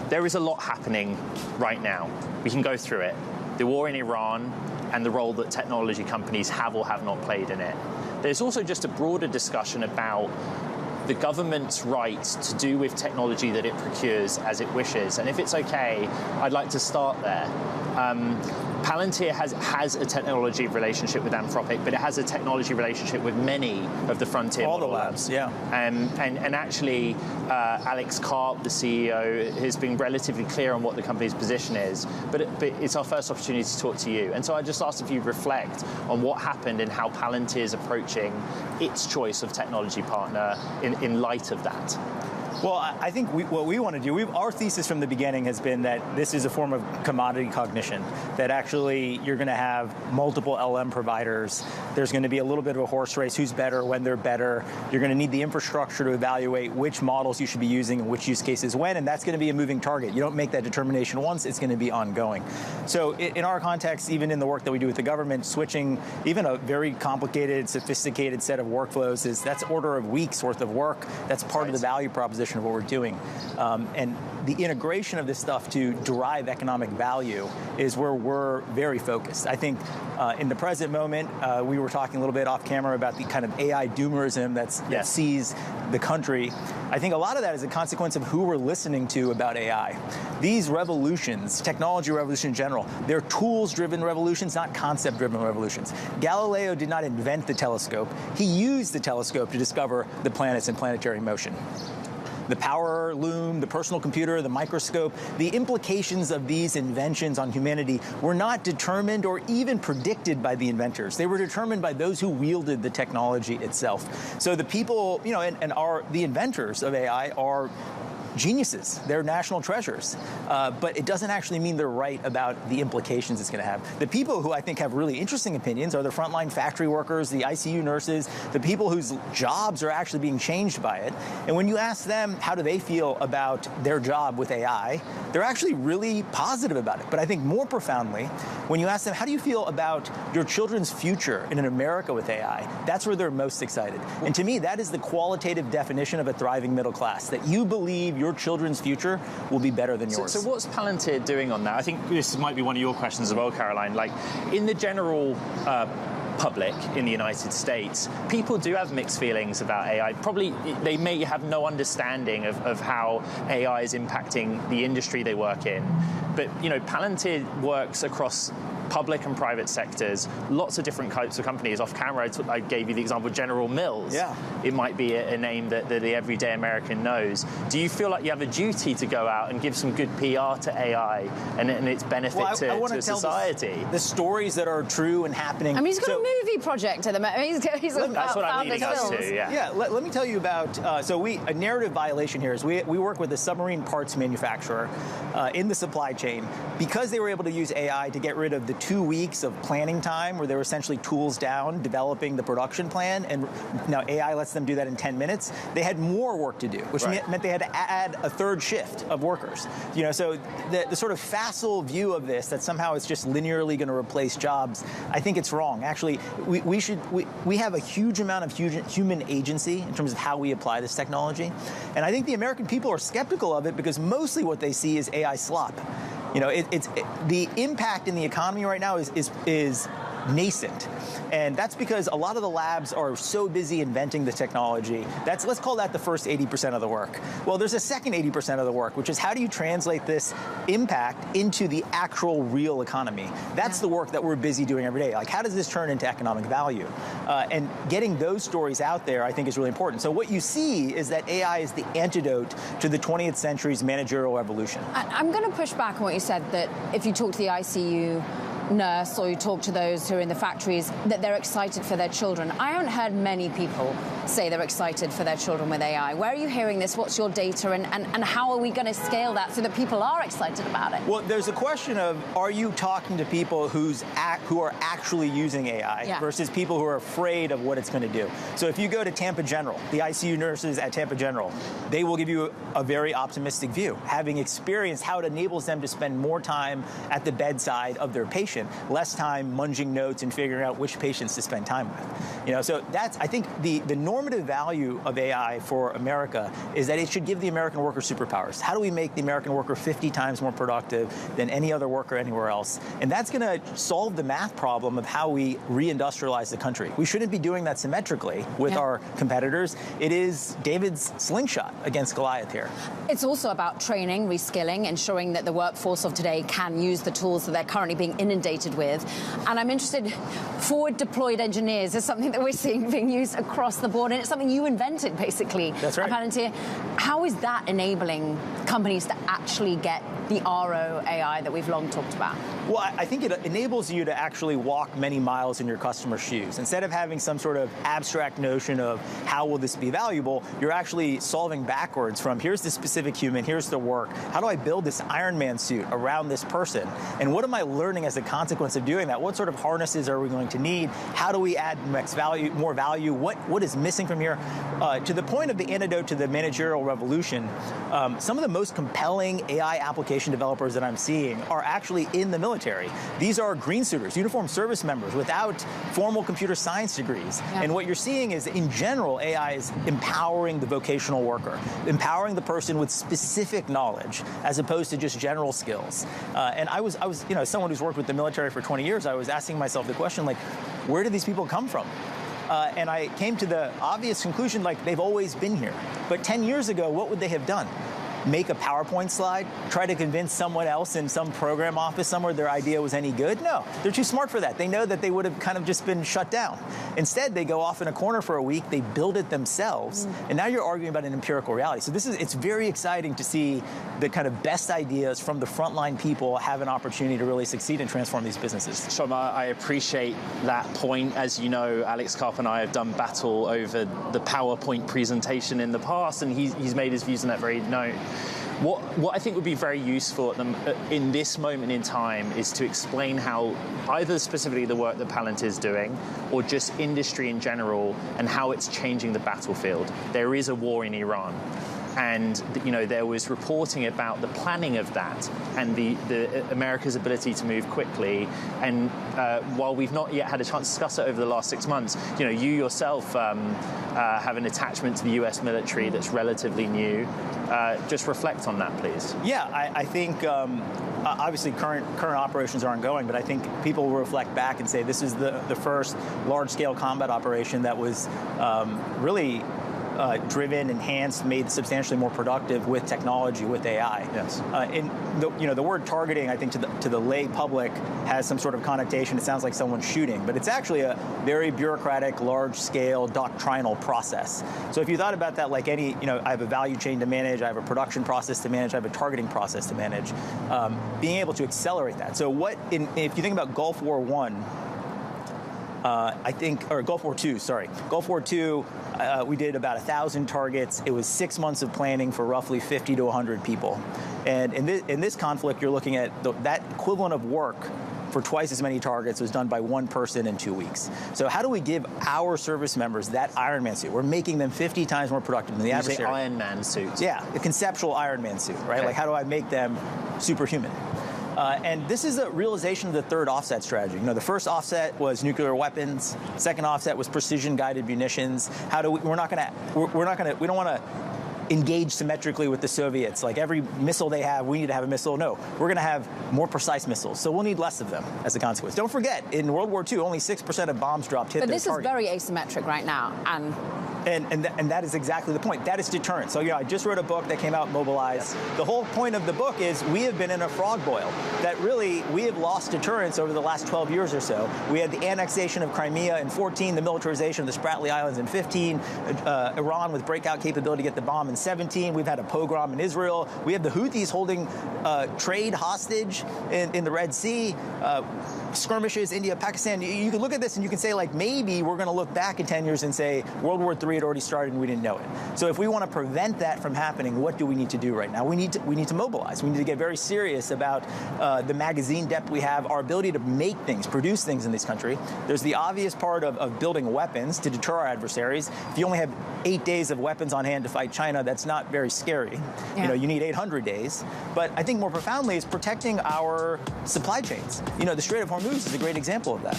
there is a lot happening right now. We can go through it. The war in Iran and the role that technology companies have or have not played in it. There's also just a broader discussion about the government's right to do with technology that it procures as it wishes. And if it's okay, I'd like to start there. Palantir has a technology relationship with Anthropic, but it has a technology relationship with many of the frontier all the labs. Yeah. And actually, Alex Karp, the CEO, has been relatively clear on what the company's position is. But it's our first opportunity to talk to you. And so I just asked if you'd reflect on what happened and how Palantir is approaching its choice of technology partner in light of that. Well, I think what we want to do, our thesis from the beginning has been that this is a form of commodity cognition, that actually you're going to have multiple LM providers. There's going to be a little bit of a horse race, who's better, when they're better. You're going to need the infrastructure to evaluate which models you should be using and which use cases when, and that's going to be a moving target. You don't make that determination once, it's going to be ongoing. So in our context, even in the work that we do with the government, switching even a very complicated, sophisticated set of workflows, that's order of weeks worth of work. That's part of the value proposition of what we're doing. And the integration of this stuff to derive economic value is where we're very focused. I think in the present moment, we were talking a little bit off camera about the kind of AI doomerism that sees the country. I think a lot of that is a consequence of who we're listening to about AI. These revolutions, technology revolution in general, they're tools-driven revolutions, not concept-driven revolutions. Galileo did not invent the telescope. He used the telescope to discover the planets and planetary motion. The power loom, the personal computer, the microscope, the implications of these inventions on humanity were not determined or even predicted by the inventors. They were determined by those who wielded the technology itself. So the people, the inventors of AI are geniuses. They're national treasures. But it doesn't actually mean they're right about the implications it's going to have. The people who I think have really interesting opinions are the frontline factory workers, the ICU nurses, the people whose jobs are actually being changed by it. And when you ask them how do they feel about their job with AI, they're actually really positive about it. But I think more profoundly, when you ask them how do you feel about your children's future in an America with AI, that's where they're most excited. And to me, that is the qualitative definition of a thriving middle class, that you believe your children's future will be better than yours. So what's Palantir doing on that? I think this might be one of your questions as well, Caroline. Like, in the general public in the United States, people do have mixed feelings about AI. Probably they may have no understanding of how AI is impacting the industry they work in. But, Palantir works across public and private sectors, lots of different types of companies. Off camera, I gave you the example of General Mills. Yeah. It might be a name that the everyday American knows. Do you feel like you have a duty to go out and give some good PR to AI and its benefit to society? The stories that are true and happening. I mean, he's got a movie project at the moment. That's what I'm leading us to, Yeah, let me tell you about, a narrative violation here is we work with a submarine parts manufacturer in the supply chain because they were able to use AI to get rid of the 2 weeks of planning time where they were essentially tools down developing the production plan, and now AI lets them do that in 10 minutes. They had more work to do, which meant they had to add a third shift of workers. So the sort of facile view of this, that somehow it's just linearly going to replace jobs, I think it's wrong. Actually, we have a huge amount of human agency in terms of how we apply this technology, and I think the American people are skeptical of it because mostly what they see is AI slop. The impact in the economy right now is nascent. And that's because a lot of the labs are so busy inventing the technology. Let's call that the first 80% of the work. Well, there's a second 80% of the work, which is how do you translate this impact into the actual real economy? That's the work that we're busy doing every day. Like, how does this turn into economic value? And getting those stories out there, I think, is really important. So what you see is that AI is the antidote to the 20th century's managerial revolution. I'm going to push back on what you said, that if you talk to the ICU nurse or you talk to those who are in the factories, that they're excited for their children. I haven't heard many people say they're excited for their children with AI. Where are you hearing this? What's your data? And how are we going to scale that so that people are excited about it? Well, there's a question of, are you talking to people who are actually using AI versus people who are afraid of what it's going to do? So if you go to Tampa General, the ICU nurses at Tampa General, they will give you a very optimistic view, having experienced how it enables them to spend more time at the bedside of their patients. patient, less time munging notes and figuring out which patients to spend time with. So that's, I think, the normative value of AI for America is that it should give the American worker superpowers. How do we make the American worker 50 times more productive than any other worker anywhere else? And that's going to solve the math problem of how we reindustrialize the country. We shouldn't be doing that symmetrically with our competitors. It is David's slingshot against Goliath here. It's also about training, reskilling, ensuring that the workforce of today can use the tools that they're currently being inundated with. And I'm interested, forward deployed engineers is something that we're seeing being used across the board, and it's something you invented, basically. That's right. Palantir. How is that enabling companies to actually get the RO AI that we've long talked about? Well, I think it enables you to actually walk many miles in your customer's shoes. Instead of having some sort of abstract notion of how will this be valuable, you're actually solving backwards from here's the specific human, here's the work. How do I build this Iron Man suit around this person? And what am I learning as a consequence of doing that? What sort of harnesses are we going to need? How do we add more value? What is missing from here? To the point of the antidote to the managerial revolution, some of the most compelling AI application developers that I'm seeing are actually in the military. These are green suiters, uniformed service members without formal computer science degrees. Yeah. And what you're seeing is, in general, AI is empowering the vocational worker, empowering the person with specific knowledge as opposed to just general skills. And I was, as someone who's worked with the military for 20 years, I was asking myself the question, like, where do these people come from? And I came to the obvious conclusion, like, they've always been here. But 10 years ago, what would they have done? Make a PowerPoint slide, try to convince someone else in some program office somewhere their idea was any good? No, they're too smart for that. They know that they would have kind of just been shut down. Instead, they go off in a corner for a week, they build it themselves, and now you're arguing about an empirical reality. So it's very exciting to see the kind of best ideas from the frontline people have an opportunity to really succeed and transform these businesses. Shyam, I appreciate that point. As you know, Alex Karp and I have done battle over the PowerPoint presentation in the past, and he's made his views on that very known. What I think would be very useful in this moment in time is to explain how either specifically the work that Palantir is doing or just industry in general and how it's changing the battlefield. There is a war in Iran. And there was reporting about the planning of that and the America's ability to move quickly. And while we've not yet had a chance to discuss it over the last 6 months, you yourself have an attachment to the U.S. military that's relatively new. Just reflect on that, please. Yeah, I think obviously current operations are ongoing, but I think people will reflect back and say this is the first large-scale combat operation that was really driven, enhanced, made substantially more productive with technology, with AI. Yes. And the word targeting, I think, to the lay public has some sort of connotation. It sounds like someone's shooting, but it's actually a very bureaucratic, large-scale, doctrinal process. So if you thought about that like any, I have a value chain to manage, I have a production process to manage, I have a targeting process to manage, being able to accelerate that. So if you think about Gulf War Gulf War II, sorry. Gulf War II, we did about 1,000 targets. It was 6 months of planning for roughly 50 to 100 people. And in this conflict, you're looking at that equivalent of work for twice as many targets was done by one person in 2 weeks. So how do we give our service members that Iron Man suit? We're making them 50 times more productive than the adversary. You say Iron Man suit? Yeah, a conceptual Iron Man suit, right? Okay. Like, how do I make them superhuman? And this is a realization of the third offset strategy. The first offset was nuclear weapons. Second offset was precision-guided munitions. We don't want to engage symmetrically with the Soviets. Like every missile they have, we need to have a missile. No, we're going to have more precise missiles. So we'll need less of them as a consequence. Don't forget, in World War II, only 6% of bombs dropped hit their target. But this is very asymmetric right now. And that is exactly the point. That is deterrence. So, I just wrote a book that came out, Mobilize. Yeah. The whole point of the book is we have been in a frog boil. That really, we have lost deterrence over the last 12 years or so. We had the annexation of Crimea in 14, the militarization of the Spratly Islands in 15, Iran with breakout capability to get the bomb in 17. We've had a pogrom in Israel. We have the Houthis holding trade hostage in the Red Sea. Skirmishes, India, Pakistan. You can look at this and you can say, like, maybe we're going to look back in 10 years and say World War III had already started and we didn't know it. So if we want to prevent that from happening, what do we need to do right now? We need to mobilize. We need to get very serious about the magazine depth we have, our ability to make things, produce things in this country. There's the obvious part of building weapons to deter our adversaries. If you only have 8 days of weapons on hand to fight China, that's not very scary. Yeah. You need 800 days. But I think more profoundly is protecting our supply chains. The Strait of Hormuz is a great example of that.